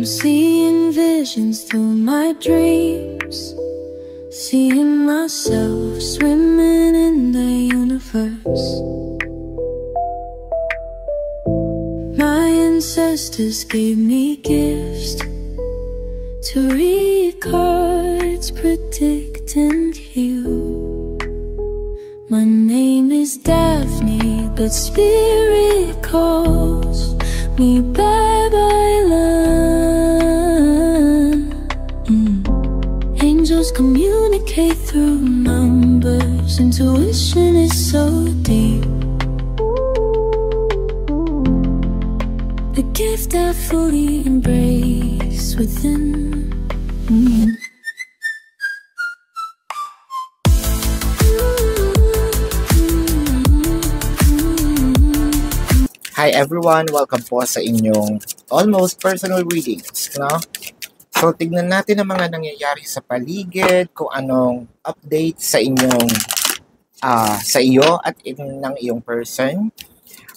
I'm seeing visions through my dreams, seeing myself swimming in the universe. My ancestors gave me gifts to read cards, predict and heal. My name is Daphne, but spirit calls me bye-bye love. Angels communicate through numbers. Intuition is so deep. The gift I fully embrace within. Hi everyone! Welcome po sa inyong almost personal readings, no? So, tignan natin ang mga nangyayari sa paligid, kung anong update sa inyong, sa iyo at ng iyong person.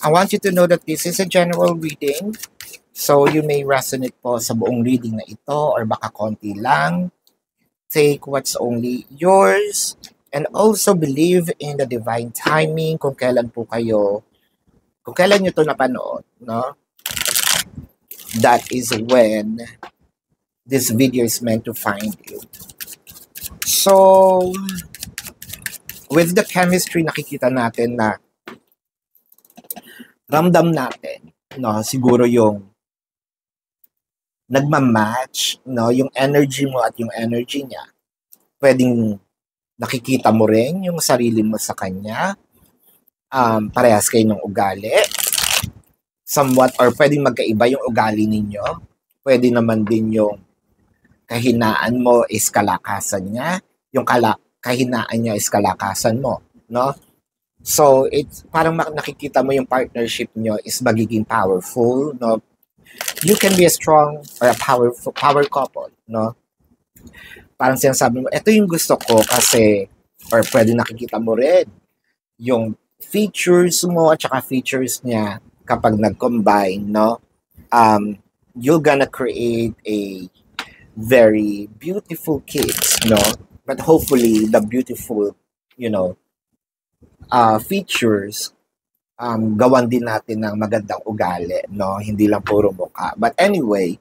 I want you to know that this is a general reading, so you may resonate po sa buong reading na ito or baka konti lang. Take what's only yours and also believe in the divine timing kung kailan nyo ito napanood, no? That is when this video is meant to find you. So, with the chemistry, nakikita natin na ramdam natin, no? Siguro yung nagmamatch, no? Yung energy mo at yung energy niya. Pwedeng nakikita mo rin yung sarili mo sa kanya. Parehas kayo ng ugali. Somewhat, or pwedeng magkaiba yung ugali ninyo. Pwede naman din yung kahinaan mo is kalakasan niya. Yung kahinaan niya is kalakasan mo. No? So, it's parang nakikita mo yung partnership nyo is magiging powerful. No? You can be a strong or a power couple. No? Parang sinasabi mo, ito yung gusto ko kasi, or pwede nakikita mo rin yung features mo at saka features niya kapag nag-combine, no? You're gonna create a very beautiful kids, no? But hopefully, the beautiful, features, gawan din natin ng magandang ugali, no? Hindi lang puro mukha. But anyway,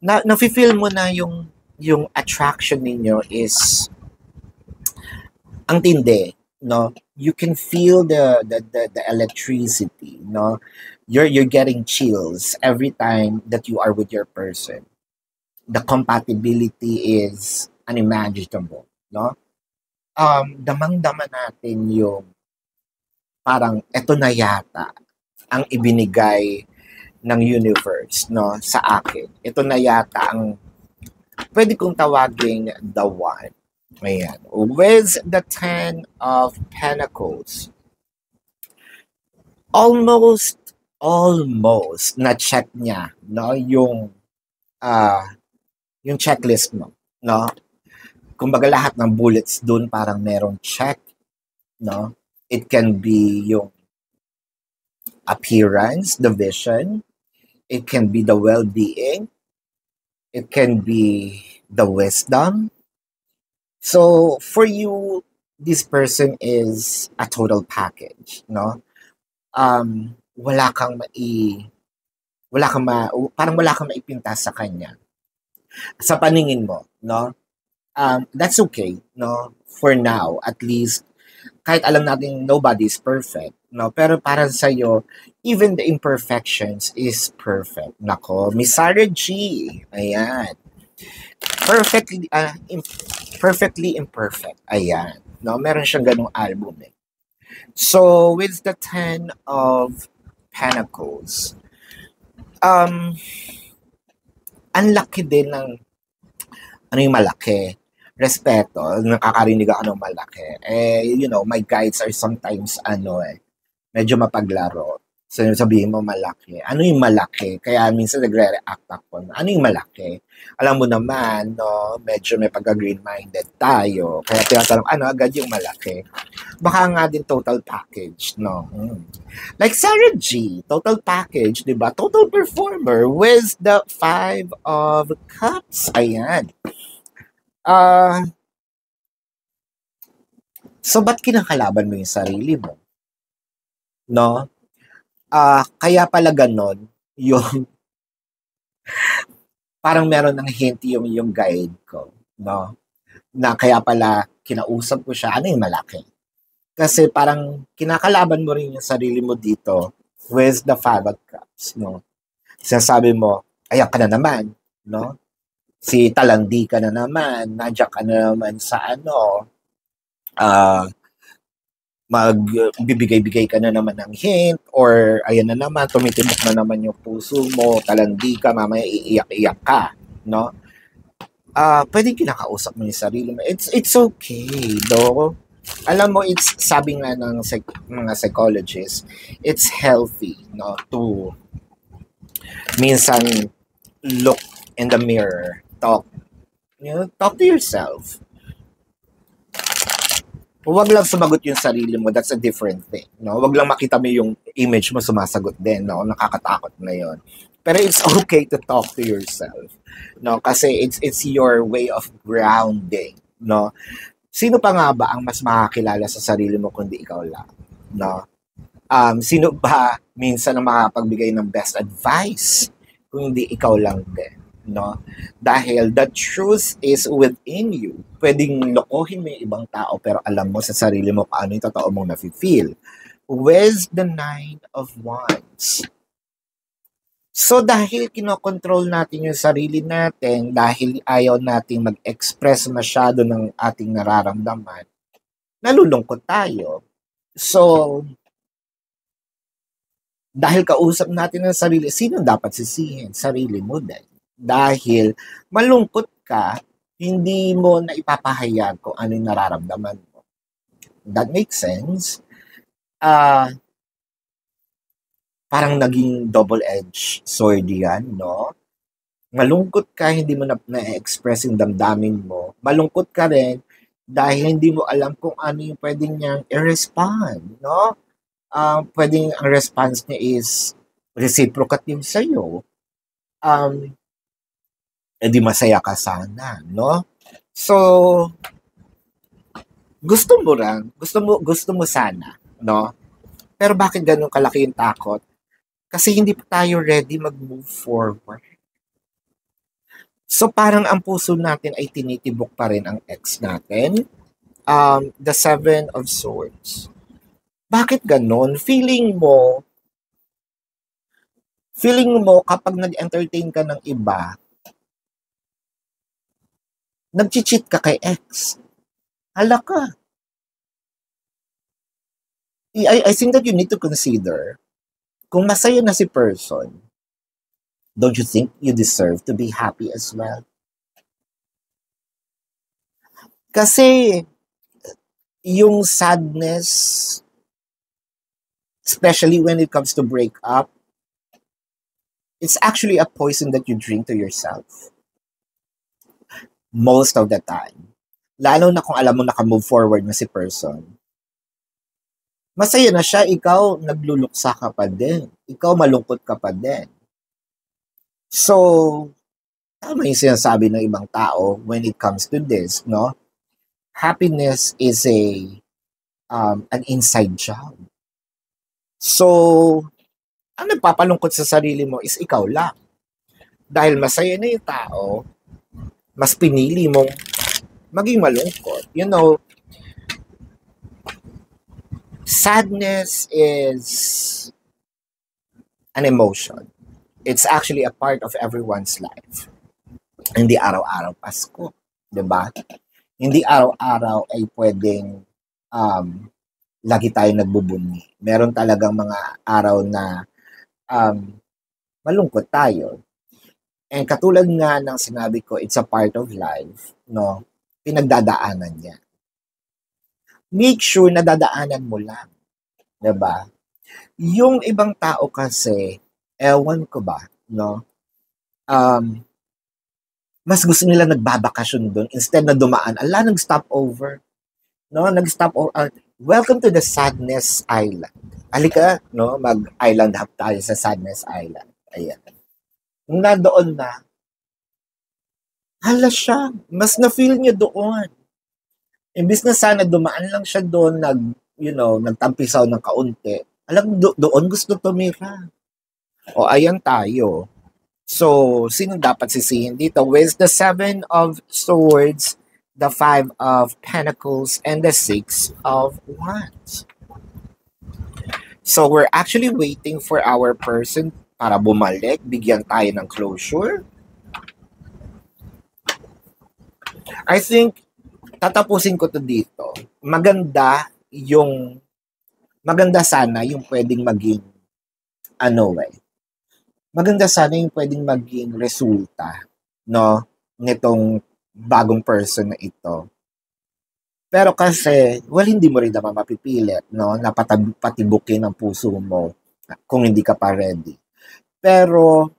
nafe-feel mo na yung attraction ninyo is ang tindi, no? You can feel the electricity, no? You're getting chills every time that you are with your person. The compatibility is unimaginable, no? Damang-dama natin yung parang eto na yata ang ibinigay ng universe, no, sa akin. Ito na yata ang pwede kong tawaging the one. Ayan. With the 10 of Pentacles, almost na-check niya, no, yung checklist mo, no? Kumbaga lahat ng bullets dun parang merong check, no? It can be yung appearance, the vision. It can be the well-being. It can be the wisdom. So, for you, this person is a total package, no? Parang wala kang maipinta sa kanya. Sa paningin mo, no? That's okay, no? For now, at least, kahit alam natin nobody is perfect, no? Pero para sa'yo, even the imperfections is perfect. Nako, Miss Sarah G. Ayan. Perfectly imperfect. Ayan. No, meron siyang ganung album eh. So, with the 10 of Pentacles, ang laki din ng, ano yung malaki? Respeto. Nakakarinig ako ng malaki. My guides are sometimes, medyo mapaglaro. So, sabihin mo malaki. Ano yung malaki? Kaya minsan nagre-react ako. Ano yung malaki? Alam mo naman, no, medyo may pagka-green-minded tayo. Kaya tinatanong, ano agad yung malaki? Baka nga din total package, no? Like Sarah G, total package, di ba? Total performer with the 5 of Cups. Ayan. So, ba't kinakalaban mo yung sarili mo? No? Kaya pala ganon, yung parang meron ng hint yung guide ko, no? Na kaya pala kinausap ko siya, ano yung malaki? Kasi parang kinakalaban mo rin yung sarili mo dito with the 5 of Cups, no? Sinasabi mo, ayan ka na naman, no? Si talandi ka na naman, nandiyan ka na naman sa magbibigay-bigay ka na naman ng hint or ayan na naman, tumitibok na naman yung puso mo, talandi ka, mamaya iiyak-iyak ka, no? Pwedeng kinakausap mo yung sarili mo. It's okay, though. Alam mo, it's, sabi nga ng mga psychologists, it's healthy, no, to minsan look in the mirror, talk to yourself. Huwag lang sumagot yung sarili mo, that's a different thing, no? Huwag lang makita mo yung image mo sumasagot din, no? Nakakatakot na yon. Pero it's okay to talk to yourself, no? Kasi it's your way of grounding, no? Sino pa nga ba ang mas makakilala sa sarili mo kundi ikaw lang, no? Sino ba minsan ang makapagbigay ng best advice kundi ikaw lang din, no? Dahil the truth is within you. Pwedeng lokohin mo yung ibang tao pero alam mo sa sarili mo paano yung totoo mong nafe-feel. With the 9 of Wands. So dahil kinokontrol natin yung sarili natin, dahil ayaw nating mag-express masyado ng ating nararamdaman, nalulungkot tayo. So, dahil kausap natin ng sarili, sino dapat sisihin? Sarili mo din. Dahil malungkot ka, hindi mo na ipapahayag kung ano yung nararamdaman mo. That makes sense? Parang naging double-edged sword yan, no? Malungkot ka, hindi mo na-express yung damdamin mo. Malungkot ka rin dahil hindi mo alam kung ano yung pwedeng niyang i-respond, no? Pwedeng ang response niya is reciprocative sa'yo. Edi masaya ka sana, no? So, gusto mo sana, no? Pero bakit ganun kalaki yung takot? Kasi hindi pa tayo ready mag-move forward. So, parang ang puso natin ay tinitibok pa rin ang ex natin. The 7 of Swords. Bakit ganun? Feeling mo kapag nag-entertain ka ng iba, nag-cheat ka kay ex. Hala ka. I think that you need to consider, kung masaya na si person, don't you think you deserve to be happy as well? Kasi, yung sadness, especially when it comes to break up, it's actually a poison that you drink to yourself. Most of the time. Lalo na kung alam mo naka-move forward na si person. Masaya na siya, ikaw nagluluksa ka pa din. Ikaw malungkot ka pa din. So, tama yung sinasabi ng ibang tao when it comes to this, no? Happiness is an inside job. So, ang nagpapalungkot sa sarili mo is ikaw lang. Dahil masaya na yung tao, mas pinili mong maging malungkot. You know, sadness is an emotion. It's actually a part of everyone's life. Hindi araw-araw Pasko, 'di ba? Hindi araw-araw ay pwedeng lagi tayo nagbubunyi. Meron talagang mga araw na malungkot tayo. And katulad nga ng sinabi ko, it's a part of life, no? Pinagdadaanan niya. Make sure na dadaanan mo lang, 'di ba? Yung ibang tao kasi, ewan ko ba, no? Um, mas gusto nila nagbabakasyon doon instead na dumaan. Ala, nag-stopover. No, nag-stopover. Welcome to the Sadness Island. Halika, no, mag-island hop tayo sa Sadness Island. Ayan. Nung nandoon na, hala siya, mas na-feel niya doon. Imbis na sana dumaan lang siya doon, nagtampisaw ng kaunti. Alam, doon gusto tumira. O, ayan tayo. So, sino dapat sisihin dito? With the Seven of Swords, the Five of Pentacles, and the Six of Wands. So, we're actually waiting for our person para bumalik, bigyan tayo ng closure. I think, tatapusin ko to dito. Maganda sana yung pwedeng maging, maganda sana yung pwedeng maging resulta, no, nitong bagong person na ito. Pero kasi, hindi mo rin naman mapipilit, no, na patibukin ang puso mo kung hindi ka pa ready. Pero,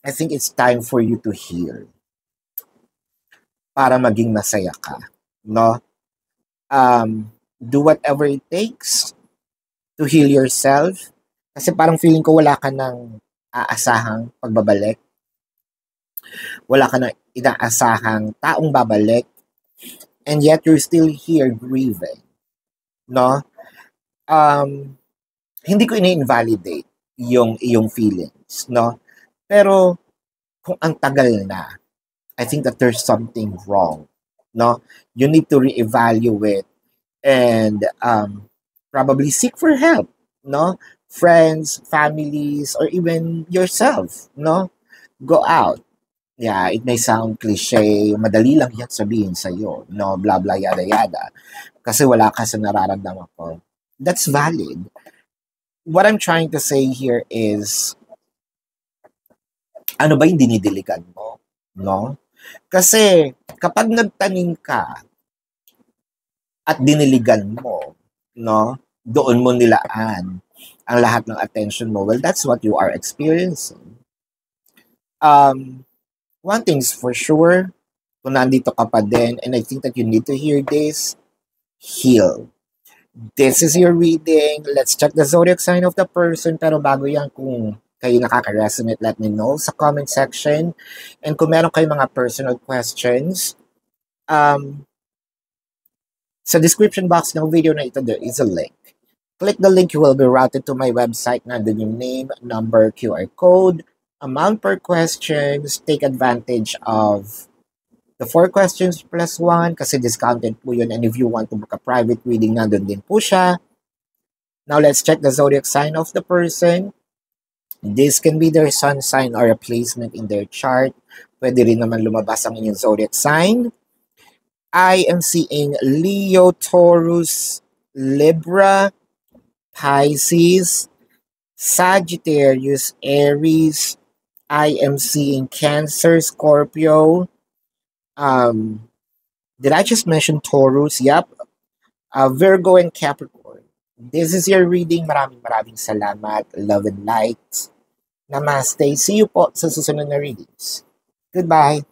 I think it's time for you to heal para maging masaya ka, no? Do whatever it takes to heal yourself. Kasi parang feeling ko wala ka ng aasahang pagbabalik. Wala ka ng inaasahang taong babalik. And yet, you're still here grieving. No? Hindi ko ini-invalidate yung iyong feelings. No? Pero, kung ang tagal na, I think that there's something wrong. No? You need to reevaluate and probably seek for help. No? Friends, families, or even yourself. No? Go out. Yeah, it may sound cliche, madali lang yan sabihin sa'yo, no, blah, blah, yada, yada. Kasi wala ka sa nararamdaman ko. That's valid. What I'm trying to say here is, ano ba yung dinidiligan mo? No? Kasi, kapag nagtanim ka at diniligan mo, no, doon mo nilaan ang lahat ng attention mo, well, that's what you are experiencing. One thing's for sure, kung nandito ka pa din, and I think that you need to hear this, heal. This is your reading. Let's check the zodiac sign of the person. Pero bago yan, kung kayo nakaka-resonate, let me know sa comment section. And kung meron kayo mga personal questions, sa description box ng video na ito, there is a link. Click the link, you will be routed to my website. Nandun yung name, number, QR code, amount per questions. Take advantage of the 4 questions plus 1 kasi discounted po yun. And if you want to book a private reading, nandun din po siya. Now, let's check the zodiac sign of the person. This can be their sun sign or a placement in their chart. Pwede rin naman lumabas ang inyong zodiac sign. I am seeing Leo, Taurus, Libra, Pisces, Sagittarius, Aries. I am seeing Cancer, Scorpio. Did I just mention Taurus? Yep. Virgo and Capricorn. This is your reading. Maraming salamat. Love and light. Namaste. See you po sa susunod na readings. Goodbye.